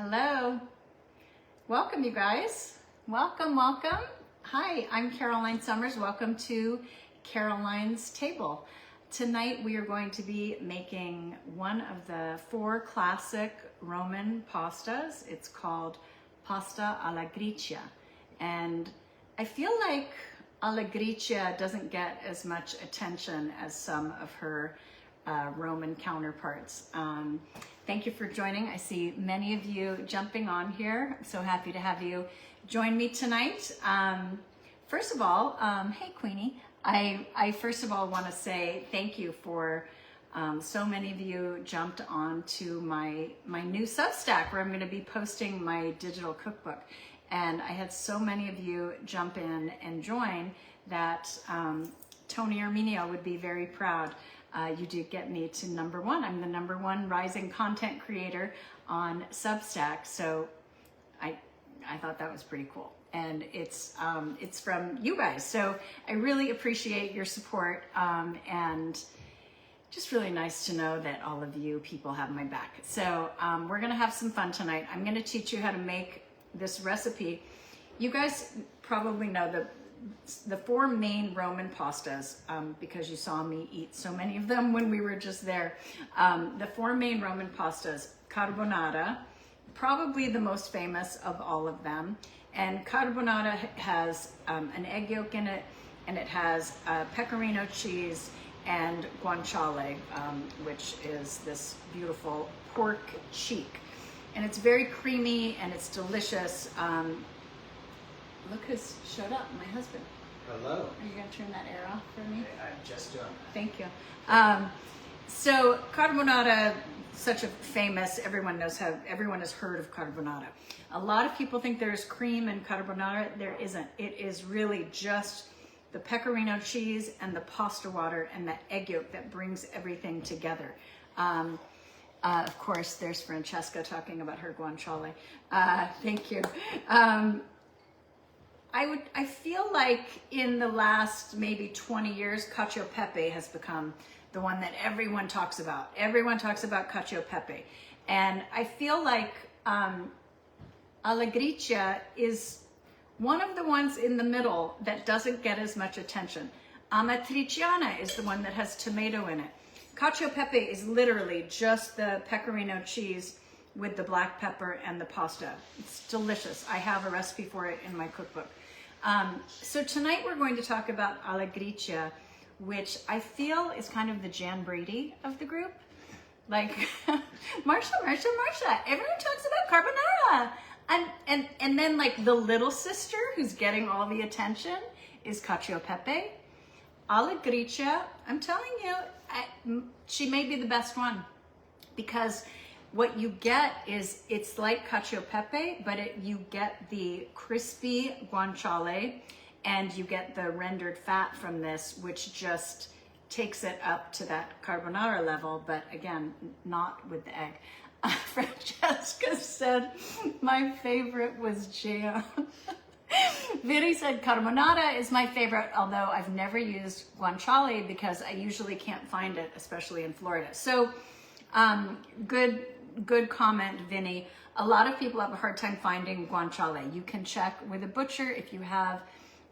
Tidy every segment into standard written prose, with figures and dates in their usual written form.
Hello. Welcome, you guys. Welcome, welcome. Hi, I'm Caroline Summers. Welcome to Caroline's Table. Tonight we are going to be making one of the 4 classic Roman pastas. It's called pasta alla Gricia. And I feel like alla Gricia doesn't get as much attention as some of her Roman counterparts. Thank you for joining. I see many of you jumping on here. I'm so happy to have you join me tonight. First of all, hey Queenie, I first of all want to say thank you for so many of you jumped on to my new Substack where I'm going to be posting my digital cookbook. And I had so many of you jump in and join that Tony Arminio would be very proud. You did get me to #1. I'm the #1 rising content creator on Substack. So I thought that was pretty cool. And it's from you guys. So I really appreciate your support. And just really nice to know that all of you people have my back. So we're going to have some fun tonight. I'm going to teach you how to make this recipe. You guys probably know the 4 main Roman pastas, because you saw me eat so many of them when we were just there. The 4 main Roman pastas: carbonara, probably the most famous of all of them. And carbonara has an egg yolk in it, and it has pecorino cheese and guanciale, which is this beautiful pork cheek. And it's very creamy and it's delicious. Look who's showed up, my husband. Hello. Are you gonna turn that air off for me? I'm just doing that. Thank you. So carbonara, such a famous, everyone has heard of carbonara. A lot of people think there's cream in carbonara. There isn't. It is really just the pecorino cheese and the pasta water and the egg yolk that brings everything together. Of course, there's Francesca talking about her guanciale. Thank you. I feel like in the last maybe 20 years, Cacio Pepe has become the one that everyone talks about. Everyone talks about Cacio Pepe. And I feel like alla Gricia is one of the ones in the middle that doesn't get as much attention. Amatriciana is the one that has tomato in it. Cacio Pepe is literally just the pecorino cheese with the black pepper and the pasta. It's delicious. I have a recipe for it in my cookbook. So tonight we're going to talk about alla Gricia, which I feel is kind of the Jan Brady of the group. Like, Marsha, everyone talks about carbonara. And then like the little sister who's getting all the attention is Cacio Pepe. Alla Gricia, I'm telling you, she may be the best one, because what you get is, it's like Cacio Pepe, but you get the crispy guanciale and you get the rendered fat from this, which just takes it up to that carbonara level, but again, not with the egg. Francesca said my favorite was jam. Vinny said carbonara is my favorite, although I've never used guanciale because I usually can't find it, especially in Florida. So good comment, Vinny. A lot of people have a hard time finding guanciale. You can check with a butcher if you have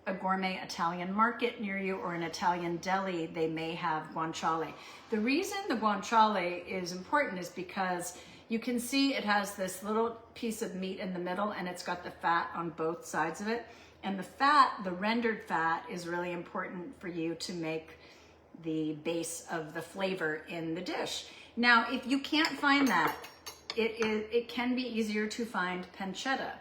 a gourmet Italian market near you or an Italian deli, they may have guanciale. The reason the guanciale is important is because you can see it has this little piece of meat in the middle and it's got the fat on both sides of it. And the fat, the rendered fat, is really important for you to make the base of the flavor in the dish. Now, if you can't find that, it can be easier to find pancetta.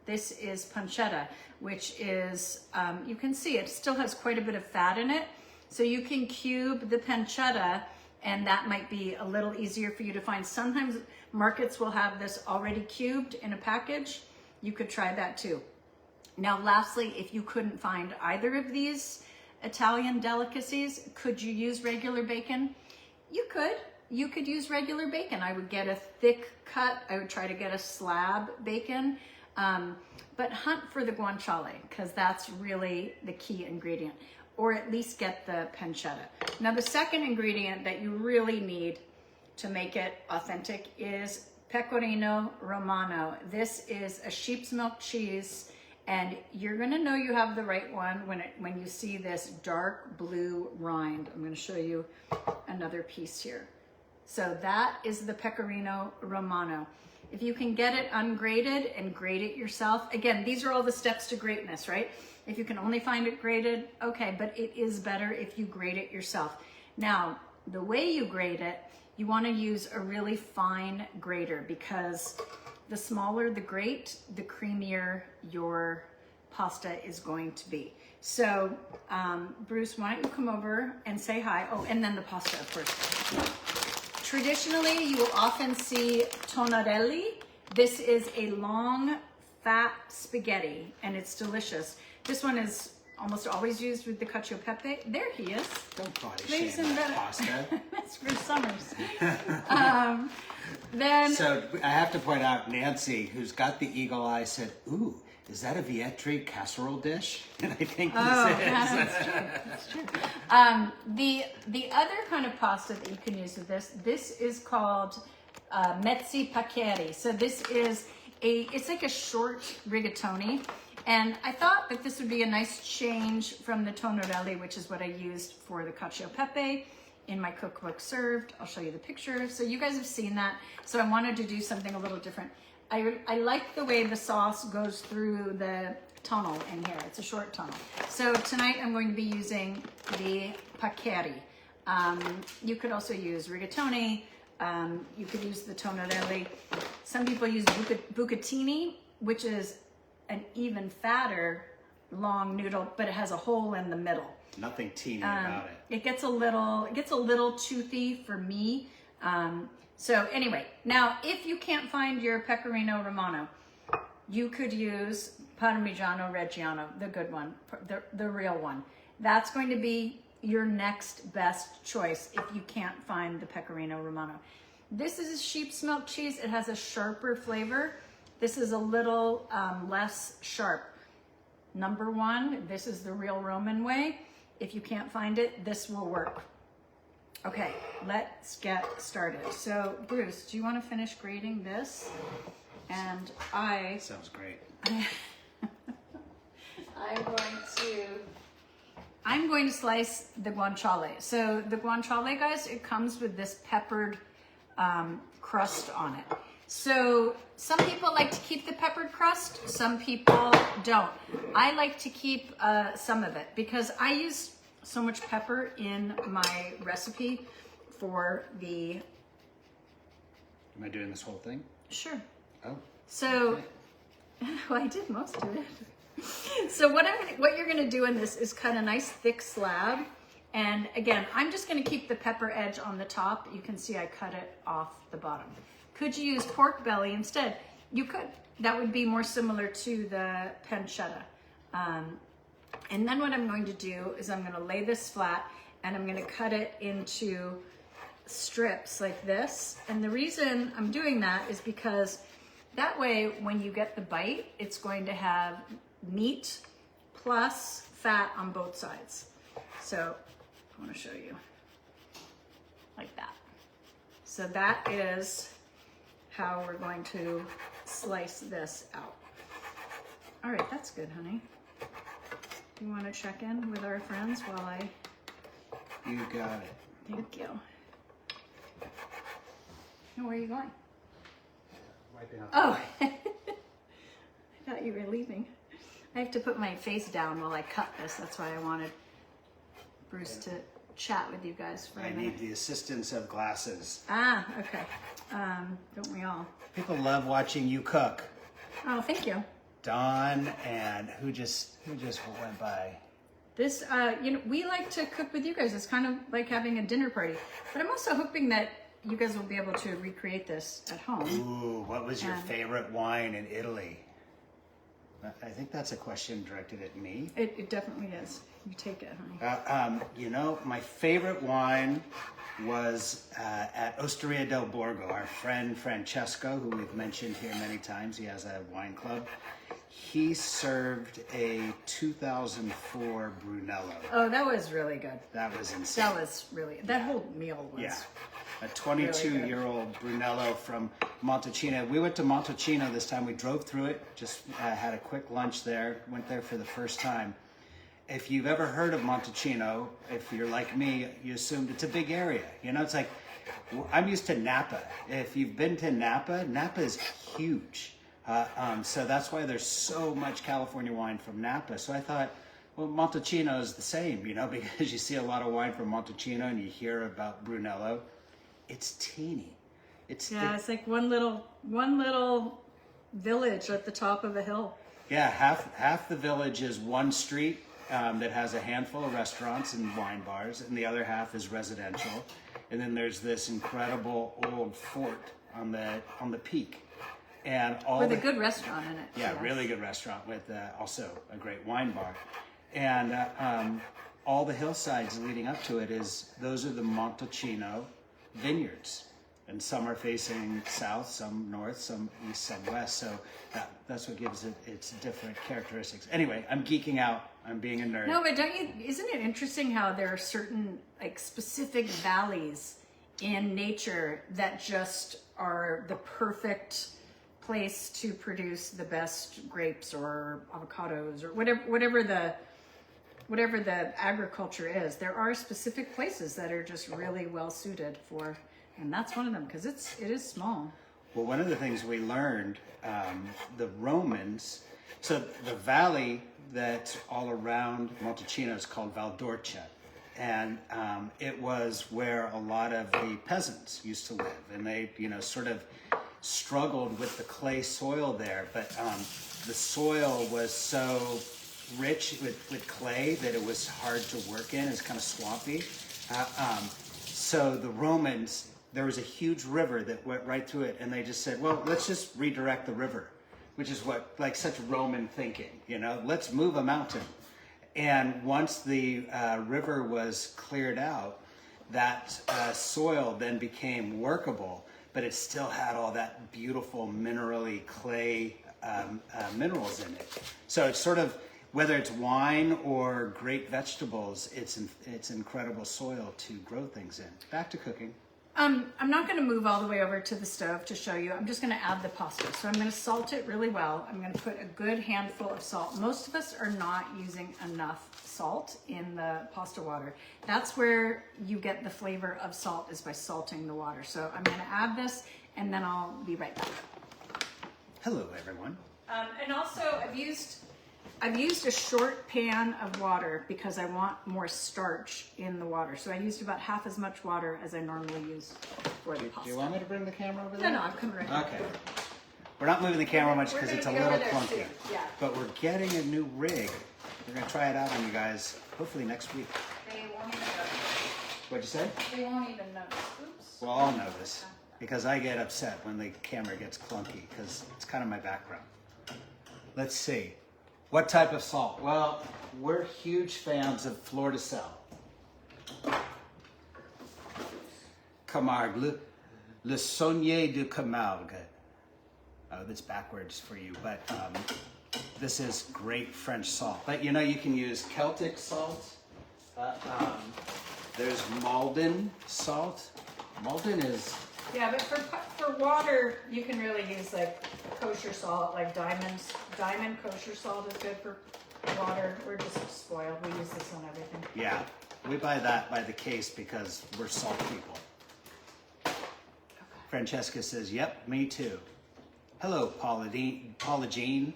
This is pancetta, which is, you can see it still has quite a bit of fat in it. So you can cube the pancetta and that might be a little easier for you to find. Sometimes markets will have this already cubed in a package. You could try that too. Now, lastly, if you couldn't find either of these Italian delicacies, could you use regular bacon? You could use regular bacon. I would get a thick cut. I would try to get a slab bacon, but hunt for the guanciale because that's really the key ingredient, or at least get the pancetta. Now, the second ingredient that you really need to make it authentic is Pecorino Romano. This is a sheep's milk cheese, and you're gonna know you have the right one when you see this dark blue rind. I'm gonna show you another piece here. So that is the Pecorino Romano. If you can get it ungraded and grate it yourself, again, these are all the steps to greatness, right? If you can only find it graded, okay, but it is better if you grate it yourself. Now, the way you grate it, you want to use a really fine grater, because the smaller the grate, the creamier your pasta is going to be. So, Bruce, why don't you come over and say hi? Oh, and then the pasta, of course. Traditionally, you will often see tonarelli. This is a long, fat spaghetti, and it's delicious. This one is almost always used with the Cacio Pepe. There he is. Don't body shame that pasta. That's for Summers. So I have to point out, Nancy, who's got the eagle eye, said, "Ooh, is that a Vietri casserole dish?" And I think this is. That's true. That's true. The other kind of pasta that you can use with this is called mezzi paccheri. So this is it's like a short rigatoni. And I thought that this would be a nice change from the tonarelli, which is what I used for the Cacio Pepe in my cookbook Served. I'll show you the picture. So you guys have seen that. So I wanted to do something a little different. I like the way the sauce goes through the tunnel in here. It's a short tunnel. So tonight I'm going to be using the paccheri. You could also use rigatoni. You could use the tonarelli. Some people use bucatini, which is an even fatter long noodle, but it has a hole in the middle. Nothing teeny about it. It gets a little toothy for me. So anyway, now if you can't find your Pecorino Romano, you could use Parmigiano Reggiano, the good one, the real one. That's going to be your next best choice if you can't find the Pecorino Romano. This is a sheep's milk cheese. It has a sharper flavor. This is a little less sharp. Number one, this is the real Roman way. If you can't find it, this will work. Okay, let's get started. So, Bruce, do you want to finish grating this? And Sounds great. I'm going to slice the guanciale. So the guanciale, guys, it comes with this peppered crust on it. So some people like to keep the peppered crust, some people don't. I like to keep some of it because I use so much pepper in my recipe for the... Am I doing this whole thing? Sure. Oh. So, okay. Well, I did most of it. So what you're gonna do in this is cut a nice thick slab. And again, I'm just gonna keep the pepper edge on the top. You can see I cut it off the bottom. Could you use pork belly instead? You could. That would be more similar to the pancetta. And then what I'm going to do is I'm gonna lay this flat and I'm gonna cut it into strips like this. And the reason I'm doing that is because that way when you get the bite, it's going to have meat plus fat on both sides. So I wanna show you like that. So that is how we're going to slice this out. All right, that's good, honey. You want to check in with our friends while I... You got it. Thank you. And where are you going? Right behind. Oh, I thought you were leaving. I have to put my face down while I cut this. That's why I wanted Bruce to chat with you guys for a minute. I need the assistance of glasses. Ah, okay. Don't we all? People love watching you cook. Oh, thank you. Dawn and who just went by. This, we like to cook with you guys. It's kind of like having a dinner party. But I'm also hoping that you guys will be able to recreate this at home. Ooh, what was your favorite wine in Italy? I think that's a question directed at me. It definitely is. You take it, honey. My favorite wine was at Osteria del Borgo. Our friend Francesco, who we've mentioned here many times, he has a wine club. He served a 2004 Brunello. Oh, that was really good. That was insane. That was really, that whole meal was. Yeah. A 22-year-old Brunello from Montalcino. We went to Montalcino this time. We drove through it, just had a quick lunch there, went there for the first time. If you've ever heard of Montalcino, if you're like me, you assumed it's a big area. You know, it's like, I'm used to Napa. If you've been to Napa, Napa is huge. So that's why there's so much California wine from Napa. So I thought, well, Montalcino is the same, you know, because you see a lot of wine from Montalcino and you hear about Brunello. It's teeny. It's like one little village at the top of a hill. Yeah, half the village is one street that has a handful of restaurants and wine bars, and the other half is residential. And then there's this incredible old fort on the peak, and all with a good restaurant in it. Yeah, yes. Really good restaurant with also a great wine bar, and all the hillsides leading up to it those are the Montalcino vineyards. And some are facing south, some north, some east, some west. So that's what gives it its different characteristics. Anyway, I'm geeking out. I'm being a nerd. No, but isn't it interesting how there are certain like specific valleys in nature that just are the perfect place to produce the best grapes or avocados or whatever the agriculture is. There are specific places that are just really well suited for. And that's one of them because it is small. Well, one of the things we learned, the Romans, so the valley that's all around Montalcino is called Valdorcia. And it was where a lot of the peasants used to live. And they, sort of struggled with the clay soil there. But the soil was so rich with clay that it was hard to work in. It's kind of swampy. So the Romans, there was a huge river that went right through it, and they just said, well, let's just redirect the river, which is such Roman thinking, let's move a mountain. And once the river was cleared out, that soil then became workable, but it still had all that beautiful minerally clay minerals in it. So it's sort of, whether it's wine or great vegetables, it's incredible soil to grow things in. Back to cooking. I'm not going to move all the way over to the stove to show you. I'm just going to add the pasta. So I'm going to salt it really well. I'm going to put a good handful of salt. Most of us are not using enough salt in the pasta water. That's where you get the flavor of salt, is by salting the water. So I'm going to add this and then I'll be right back. Hello, everyone. And also I've used a short pan of water because I want more starch in the water. So I used about half as much water as I normally use for the pasta. Do you want me to bring the camera over there? No, I'm coming right back. Okay. We're not moving the camera much because We're it's a gonna be little over there clunky. soon, yeah. But we're getting a new rig. We're going to try it out on you guys, hopefully next week. They won't even notice. What'd you say? They won't even notice. Oops. Well, I'll notice because I get upset when the camera gets clunky because it's kind of my background. Let's see. What type of salt? Well, we're huge fans of Flor de Sel. Camargue, le Saunier de Camargue. Oh, that's backwards for you, but this is great French salt. But you can use Celtic salt. There's Malden salt. Malden is... Yeah, but for water, you can really use like kosher salt, like diamond kosher salt is good for water. We're just spoiled. We use this on everything. Yeah, we buy that by the case because we're salt people. Okay. Francesca says, yep, me too. Hello, Paula Jean.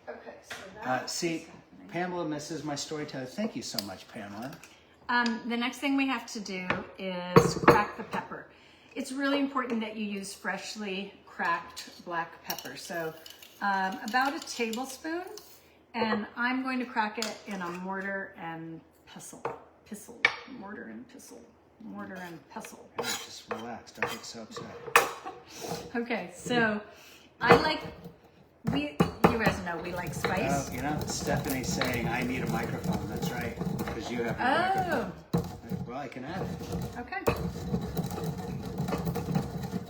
Okay, so that see, Pamela misses my storyteller. Thank you so much, Pamela. The next thing we have to do is crack the pepper. It's really important that you use freshly cracked black pepper. So about a tablespoon, and I'm going to crack it in a mortar and pestle. Mortar and pestle. Yeah, just relax, don't get so upset. Okay, so you guys know we like spice. Stephanie's saying I need a microphone. That's right, because you have a microphone. well, I can add it. Okay.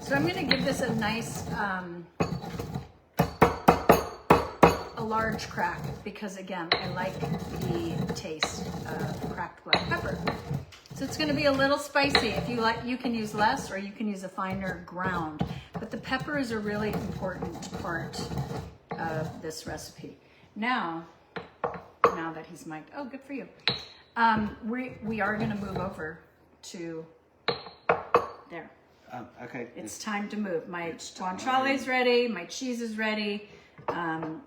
So I'm going to give this a nice, a large crack because again, I like the taste of cracked black pepper. So it's going to be a little spicy. If you like, you can use less or you can use a finer ground. But the pepper is a really important part of this recipe. Now that he's mic'd, oh, good for you. We are going to move over to there. Okay. It's time to move. My guanciale is ready. My cheese is ready. I'm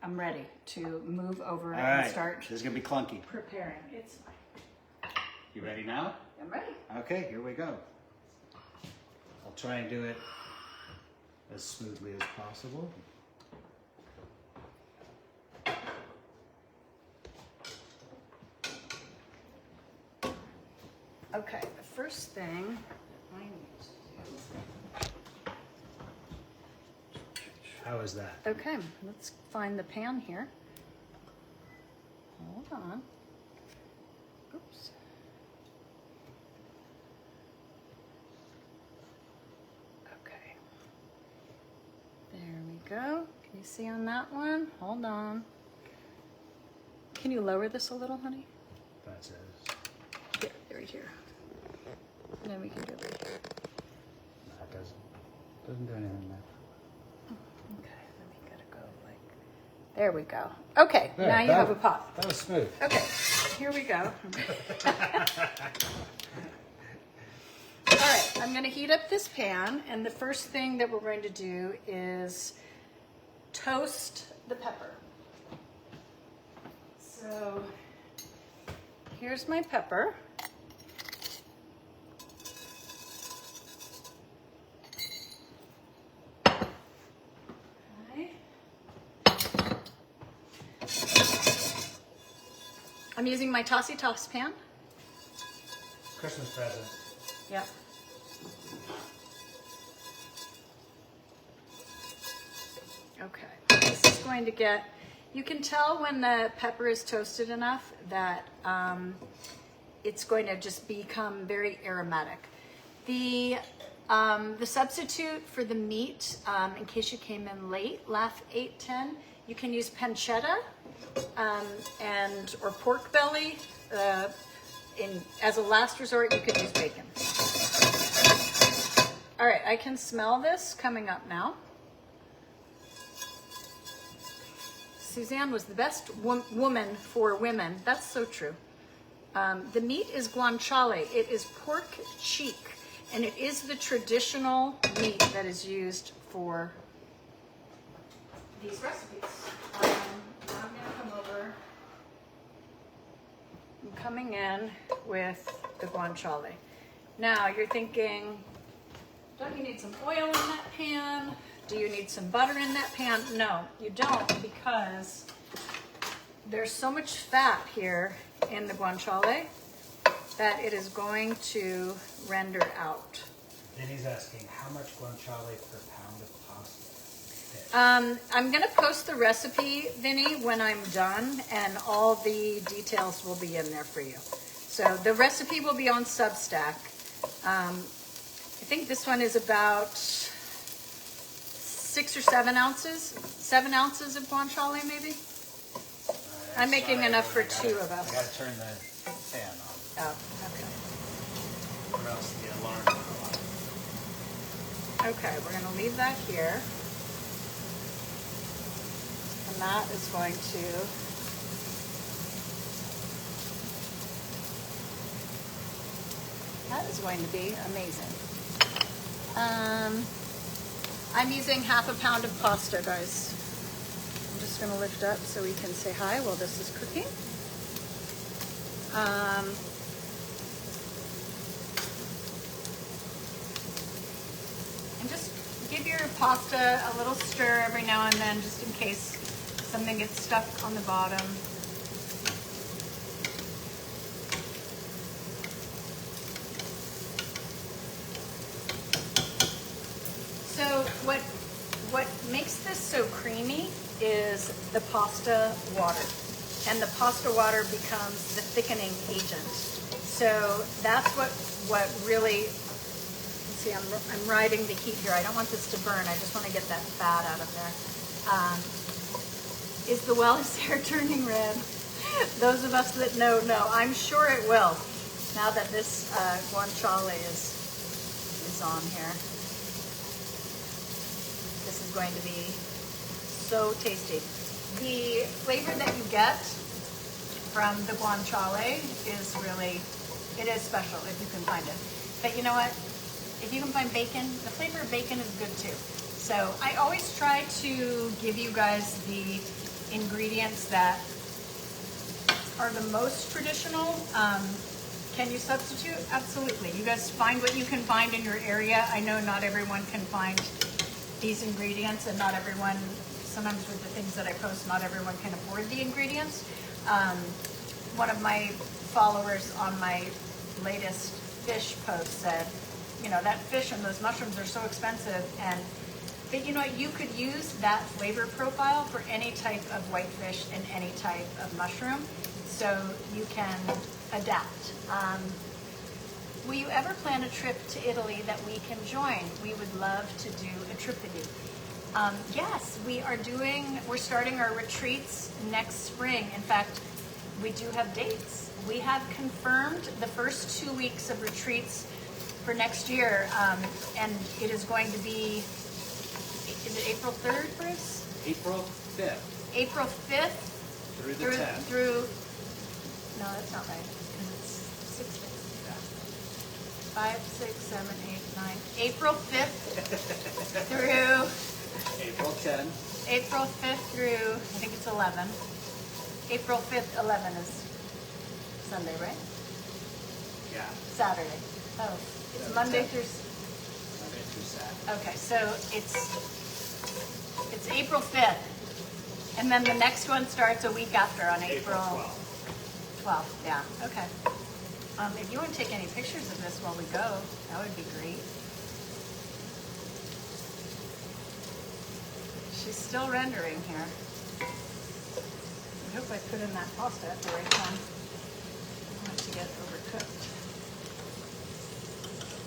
ready to move over and start. This is gonna be clunky. Preparing. It's fine. You ready now? I'm ready. Okay, here we go. I'll try and do it as smoothly as possible. Okay, the first thing I need to How is that? do. Okay, let's find the pan here. Hold on. Oops. Okay. There we go. Can you see on that one? Hold on. Can you lower this a little, honey? That says. Here, right here. And then we can do it right here. That doesn't do anything there. Okay, then we gotta go like, there we go. Okay, There, now you have a pot. That was smooth. Okay, here we go. All right, I'm gonna heat up this pan, and the first thing that we're going to do is toast the pepper. So here's my pepper. Okay. I'm using my Tossy Toss pan. Christmas present. Yep. Okay, this is going to get, you can tell when the pepper is toasted enough that it's going to just become very aromatic. The substitute for the meat, in case you came in late, LAF 810, you can use pancetta or pork belly. As a last resort, you could use bacon. All right, I can smell this coming up now. Suzanne was the best woman for women. That's so true. The meat is guanciale. It is pork cheek, and it is the traditional meat that is used for these recipes. Now I'm gonna come over. I'm coming in with the guanciale. Now you're thinking, don't you need some oil in that pan? Do you need some butter in that pan? No, you don't, because there's so much fat here in the guanciale that it is going to render out. Then he's asking, how much guanciale per pound of pasta? I'm gonna post the recipe, Vinny, when I'm done, and all the details will be in there for you. So the recipe will be on Substack. I think this one is about 6 or 7 ounces. 7 ounces of guanciale, maybe? I'm making enough for 2 of us. I gotta turn the fan on, Oh, okay. or else the alarm will go off. Okay, we're gonna leave that here. And that is going to be amazing. I'm using half a pound of pasta, guys. I'm just gonna lift up so we can say hi while this is cooking. And just give your pasta a little stir every now and then, just in case something gets stuck on the bottom. So what makes this so creamy is the pasta water. And the pasta water becomes the thickening agent. So that's what really, let's see, I'm riding the heat here. I don't want this to burn. I just want to get that fat out of there. Is the Wellis hair turning red? Those of us that know, I'm sure it will. Now that this guanciale is on here. This is going to be so tasty. The flavor that you get from the guanciale is really, it is special if you can find it. But you know what? If you can find bacon, the flavor of bacon is good too. So I always try to give you guys the ingredients that are the most traditional. Can you substitute? Absolutely. You guys find what you can find in your area. I know not everyone can find these ingredients, and not everyone, sometimes with the things that I post, not everyone can afford the ingredients. One of my followers on my latest fish post said, you know, that fish and those mushrooms are so expensive, but you know what, you could use that flavor profile for any type of whitefish and any type of mushroom, so you can adapt. Will you ever plan a trip to Italy that we can join? We would love to do a trip with you. Yes, we're starting our retreats next spring. In fact, we do have dates. We have confirmed the first 2 weeks of retreats for next year, and it is going to be, is it April 3rd, Bruce? April 5th. April 5th Through the 10th. No, that's not right, because it's 6 days. Yeah. 5, 6, 7, 8, 9. April 5th through April 10. April 5th through, I think it's 11. April 5th, 11 is Sunday, right? Yeah. Saturday. Oh, it's Monday through Saturday. Okay, so it's April 5th. And then the next one starts a week after on April 12th. Yeah, okay. If you want to take any pictures of this while we go, that would be great. She's still rendering here. I hope I put in that pasta at the right time. I want it to get overcooked.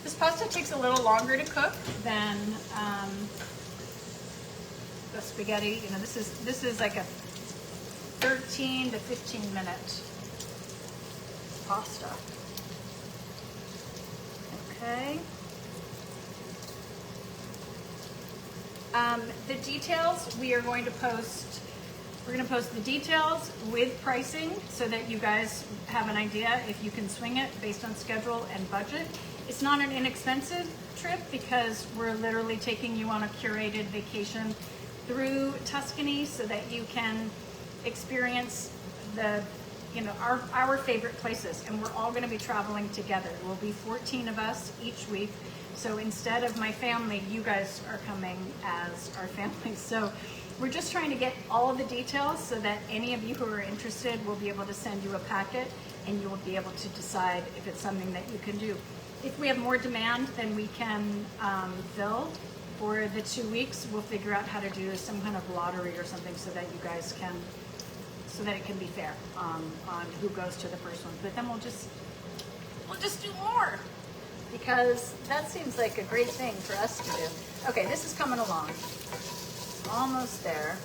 This pasta takes a little longer to cook than the spaghetti. You know, this is like a 13 to 15 minute pasta. Okay. The details we are going to post. We're going to post the details with pricing so that you guys have an idea if you can swing it based on schedule and budget. It's not an inexpensive trip because we're literally taking you on a curated vacation through Tuscany so that you can experience our favorite places, and we're all going to be traveling together. We'll be 14 of us each week. So instead of my family, you guys are coming as our family. So we're just trying to get all of the details so that any of you who are interested will be able to send you a packet and you will be able to decide if it's something that you can do. If we have more demand than we can fill for the 2 weeks, we'll figure out how to do some kind of lottery or something so that you guys can, so that it can be fair on who goes to the first one. But then we'll just do more, because that seems like a great thing for us to do. Okay, this is coming along. Almost there.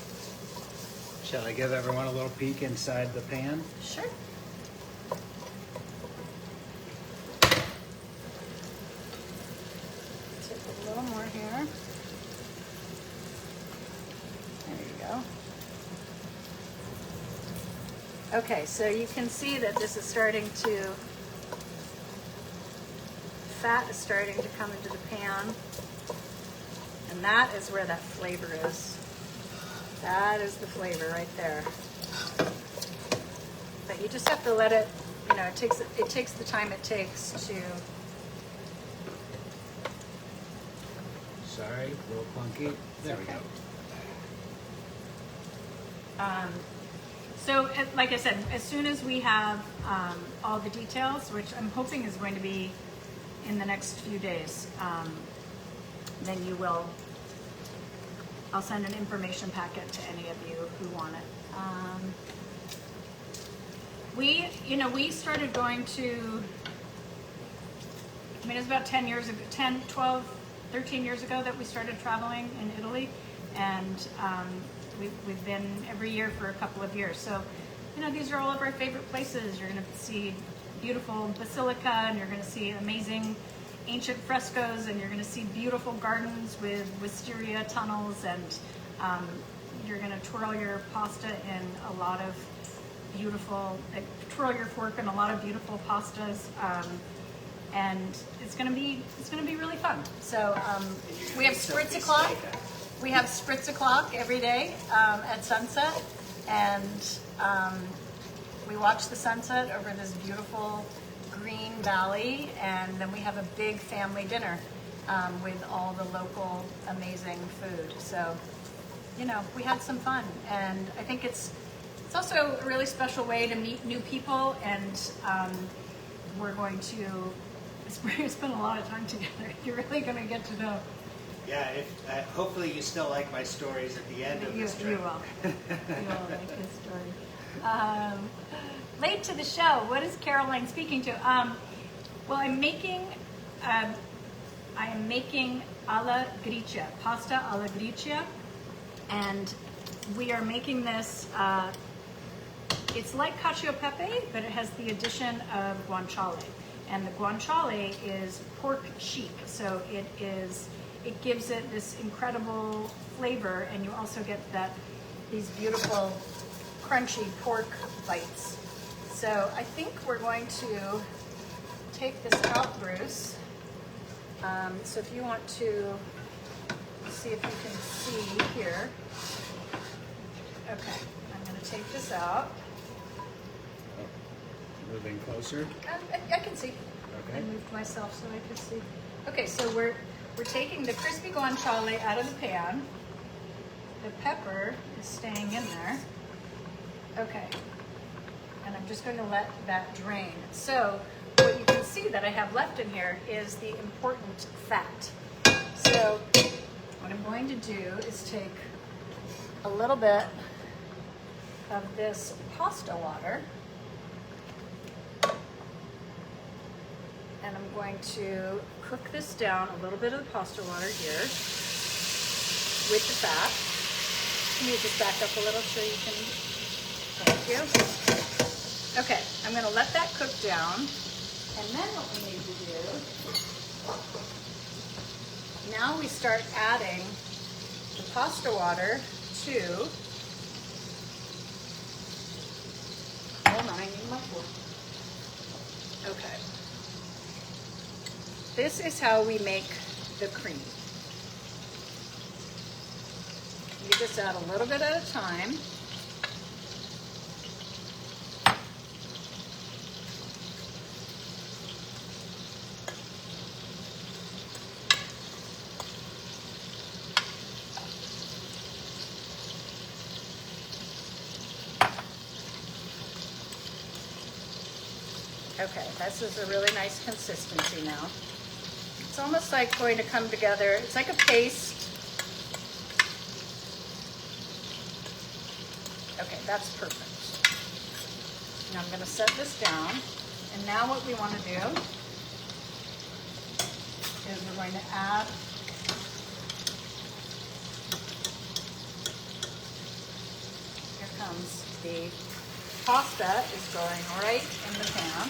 Shall I give everyone a little peek inside the pan? Sure. Take a little more here. There you go. Okay, so you can see that this is starting to, fat is starting to come into the pan. And that is where that flavor is. That is the flavor right there. But you just have to let it, it takes the time it takes to. Sorry, a little clunky. There we go. So, like I said, as soon as we have all the details, which I'm hoping is going to be in the next few days, then I'll send an information packet to any of you who want it. We started going to mean, it was about 10 years ago, 10, 12, 13 years ago that we started traveling in Italy. And we've been every year for a couple of years. So, you know, these are all of our favorite places. You're going to see beautiful basilica, and you're going to see amazing ancient frescoes, and you're going to see beautiful gardens with wisteria tunnels, and you're going to twirl your pasta in a lot of beautiful, twirl your fork in a lot of beautiful pastas, and it's going to be really fun. So we have spritz o'clock. We have spritz o'clock every day at sunset, and we watch the sunset over this beautiful green valley, and then we have a big family dinner with all the local amazing food. So, you know, we had some fun, and I think it's also a really special way to meet new people, and we're going to spend a lot of time together. You're really going to get to know. Yeah, hopefully you still like my stories at the end of this trip. You will. You will like this story. Late to the show. What is Caroline speaking to? Well, I am making alla Gricia, pasta alla Gricia, and we are making this. It's like Cacio Pepe, but it has the addition of guanciale, and the guanciale is pork chic, so it gives it this incredible flavor, and you also get these beautiful crunchy pork bites. So I think we're going to take this out, Bruce. So if you want to see if you can see here. Okay, I'm going to take this out. Moving closer. I can see. Okay. I moved myself so I could see. Okay, so we're taking the crispy guanciale out of the pan. The pepper is staying in there. Okay. And I'm just going to let that drain. So what you can see that I have left in here is the important fat. So what I'm going to do is take a little bit of this pasta water, and I'm going to cook this down, a little bit of the pasta water here with the fat. Let me just back up a little so you can, thank you. Okay, I'm going to let that cook down, and then what we need to do, now we start adding the pasta water to, hold on, I need my fork. Okay. This is how we make the cream. You just add a little bit at a time. Okay, this is a really nice consistency now. It's almost like going to come together. It's like a paste. Okay, that's perfect. Now I'm going to set this down. And now what we want to do is we're going to add here comes the pasta is going right in the pan.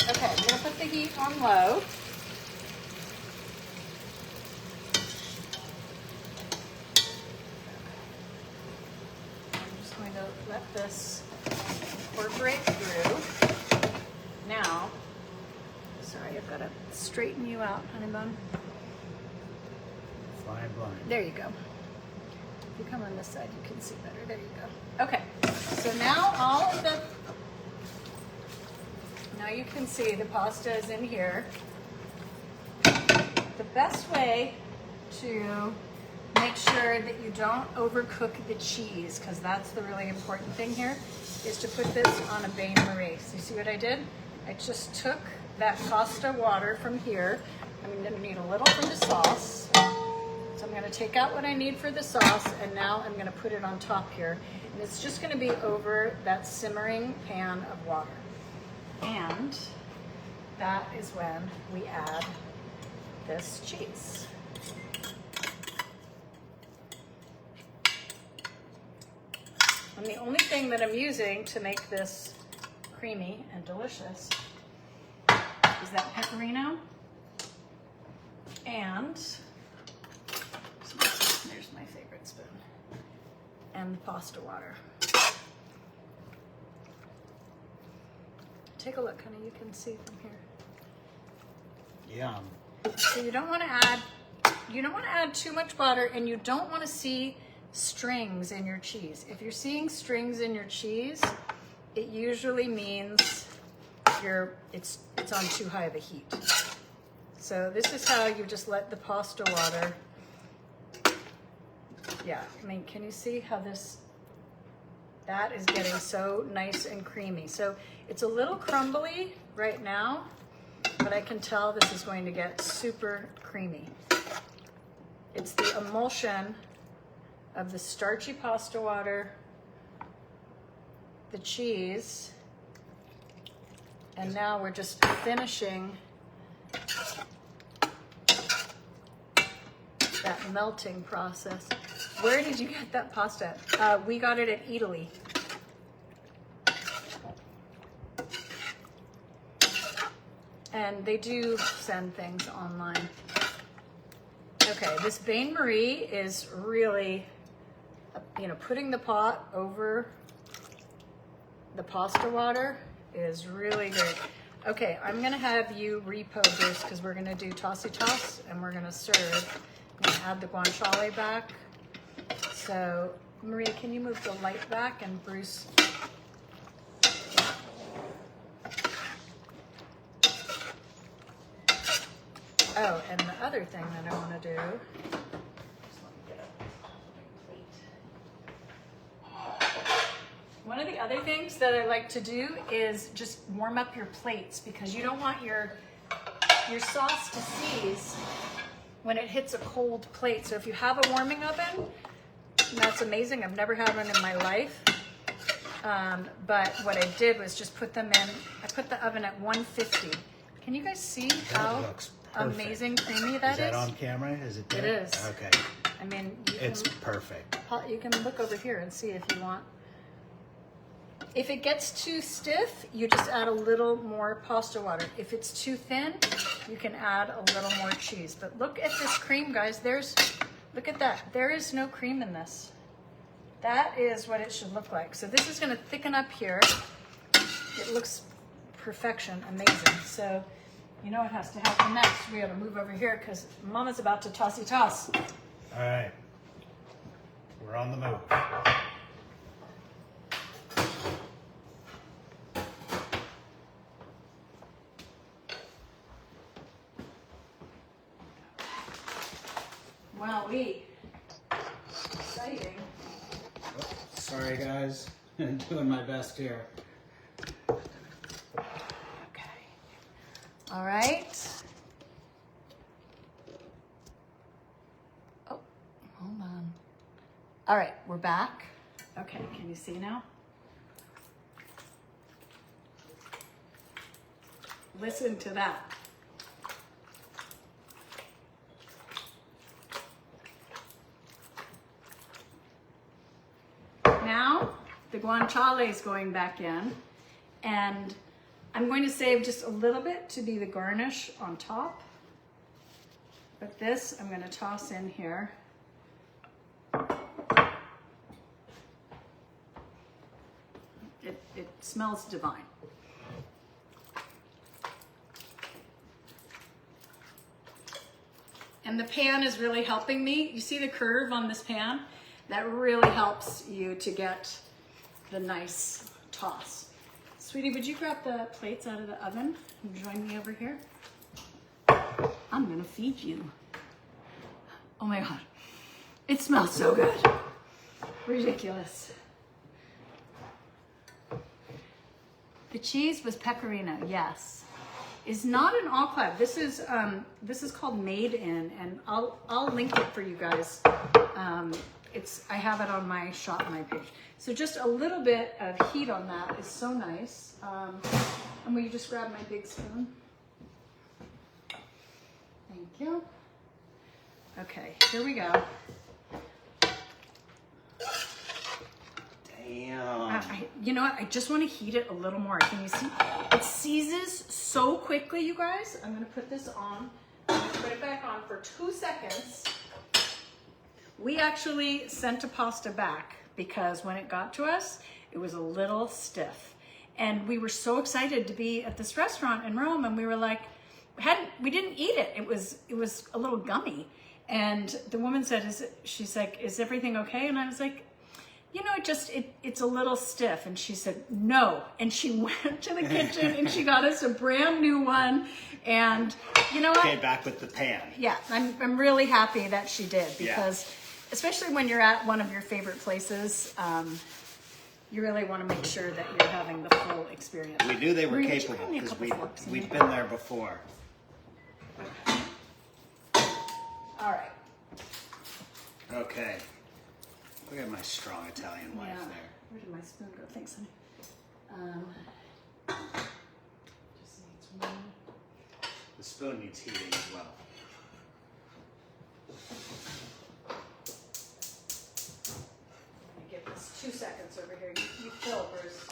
Okay, I'm going to put the heat on low. I'm just going to let this incorporate through. Now, sorry, I've got to straighten you out, honey bun. Flying blind. There you go. If you come on this side, you can see better. There you go. Okay, so now all of the, now you can see the pasta is in here. The best way to make sure that you don't overcook the cheese, because that's the really important thing here, is to put this on a bain-marie. So you see what I did? I just took that pasta water from here. I'm going to need a little for the sauce. So So I'm going to take out what I need for the sauce, and now I'm going to put it on top here. And it's just going to be over that simmering pan of water. And that is when we add this cheese. And the only thing that I'm using to make this creamy and delicious is that pecorino and there's my favorite spoon, and the pasta water. Take a look, honey, you can see from here. Yum. So you don't want to add too much butter, and you don't want to see strings in your cheese. If you're seeing strings in your cheese, it usually means it's on too high of a heat. So this is how you just let the pasta water. Yeah, I mean, can you see how that is getting so nice and creamy? So it's a little crumbly right now, but I can tell this is going to get super creamy. It's the emulsion of the starchy pasta water, the cheese, and now we're just finishing that melting process. Where did you get that pasta? We got it at Italy. And they do send things online. Okay, this bain marie is really, putting the pot over the pasta water is really good. Okay, I'm gonna have you repo this because we're gonna do tossy toss and we're gonna serve. I'm gonna add the guanciale back. So, Maria, can you move the light back, and Bruce? Oh, and the other thing that I wanna do, one of the other things that I like to do is just warm up your plates, because you don't want your sauce to seize when it hits a cold plate. So if you have a warming oven, that's amazing. I've never had one in my life. But what I did was just put them in. I put the oven at 150. Can you guys see how amazing creamy that is? Is that on camera? Is it there? It is. Okay. I mean, It's perfect. You can look over here and see if you want. If it gets too stiff, you just add a little more pasta water. If it's too thin, you can add a little more cheese. But look at this cream, guys. Look at that. There is no cream in this. That is what it should look like. So this is gonna thicken up here. It looks perfection, amazing. So you know what has to happen next. We gotta move over here because Mama's about to tossy toss. All right. We're on the move. Wowee. Exciting. Sorry, guys. I'm doing my best here. Okay. All right. Oh, hold on. All right, we're back. Okay, can you see now? Listen to that. Now the guanciale is going back in, and I'm going to save just a little bit to be the garnish on top. But this I'm going to toss in here. It smells divine. And the pan is really helping me. You see the curve on this pan? That really helps you to get the nice toss. Sweetie, would you grab the plates out of the oven and join me over here? I'm gonna feed you. Oh my God, it smells so good. Ridiculous. The cheese was pecorino, yes. is not an all clad. This is called Made In, and I'll link it for you guys. I have it on my Shop My page. So just a little bit of heat on that is so nice. And will you just grab my big spoon? Thank you. Okay, here we go. Damn. You know what? I just want to heat it a little more. Can you see? It seizes so quickly, you guys. I'm going to put this on. I'm going to put it back on for 2 seconds. We actually sent a pasta back because when it got to us, it was a little stiff. And we were so excited to be at this restaurant in Rome, and we were like, we didn't eat it. It was a little gummy. And the woman said, she's like, is everything okay? And I was like, you know, it's a little stiff. And she said, no. And she went to the kitchen and she got us a brand new one. And you know what? Came back with the pan. Yeah, I'm really happy that she did, because especially when you're at one of your favorite places, you really want to make sure that you're having the full experience. We knew they were Maria, capable would you because grab me a couple forks? we've been there before. All right. Okay. Look at my strong Italian wife Yeah. there. Where did my spoon go? Thanks, honey. Just needs one. The spoon needs heating as well. Let me give this 2 seconds over here. You fill, Bruce.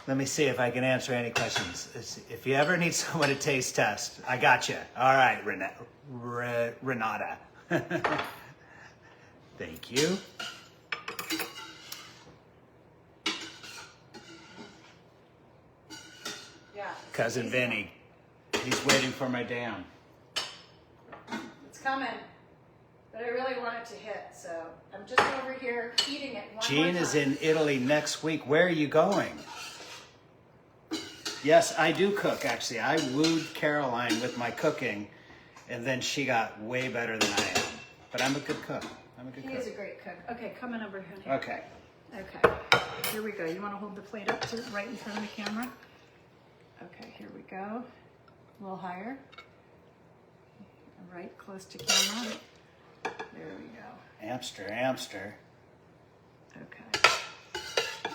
Let me see if I can answer any questions. If you ever need someone to taste test, I got you. All right, Renata. Thank you. Yeah. Cousin Vinny. He's waiting for my dam. It's coming. But I really want it to hit, so I'm just over here heating it one Jean more is time. in Italy next week. Where are you going? Yes, I do cook, actually. I wooed Caroline with my cooking, and then she got way better than I am. But I'm a good cook. He is a great cook. Okay, coming over here. Okay. Okay, here we go. You want to hold the plate up to right in front of the camera? Okay, here we go. A little higher. Right close to camera. There we go. Amster. Okay.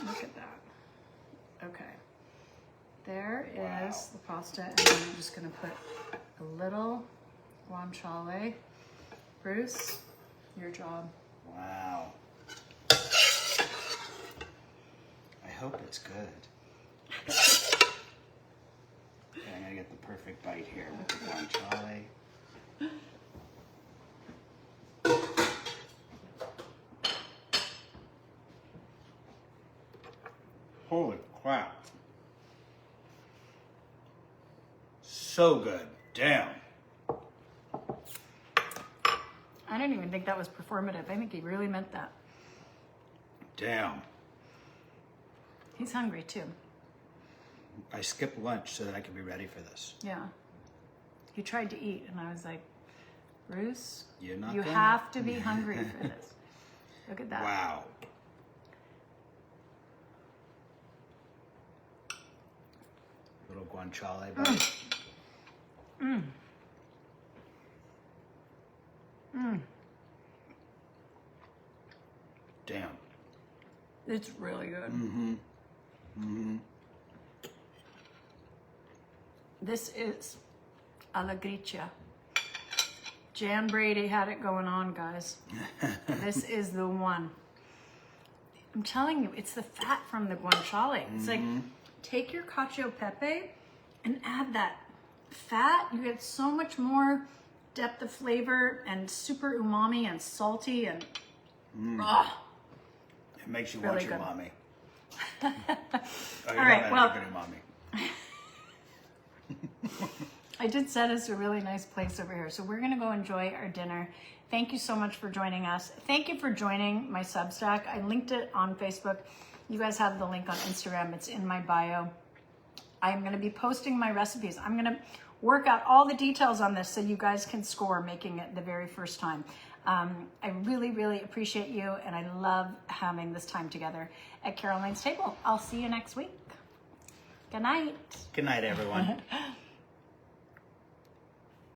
Look at that. Okay. There is the pasta, and then I'm just going to put a little guanciale. Bruce, your job. Wow. I hope it's good. Okay, I'm gonna get the perfect bite here with the guanciale. Holy crap. So good. Damn. I didn't even think that was performative. I think he really meant that. Damn. He's hungry too. I skipped lunch so that I could be ready for this. Yeah. He tried to eat, and I was like, Bruce, You're not you gonna. have to be hungry for this. Look at that. Wow. Little guanciale bite. Damn. It's really good. This is alla Gricia. Jan Brady had it going on, guys. This is the one. I'm telling you, it's the fat from the guanciale. It's like, take your Cacio Pepe and add that fat. You get so much more depth of flavor and super umami and salty and It makes you Really want your good. mommy. Oh, All right, well- Good mommy. I did set us a really nice place over here. So we're gonna go enjoy our dinner. Thank you so much for joining us. Thank you for joining my Substack. I linked it on Facebook. You guys have the link on Instagram. It's in my bio. I'm gonna be posting my recipes. I'm gonna work out all the details on this so you guys can score making it the very first time. I really, really appreciate you, and I love having this time together at Caroline's Table. I'll see you next week. Good night. Good night, everyone.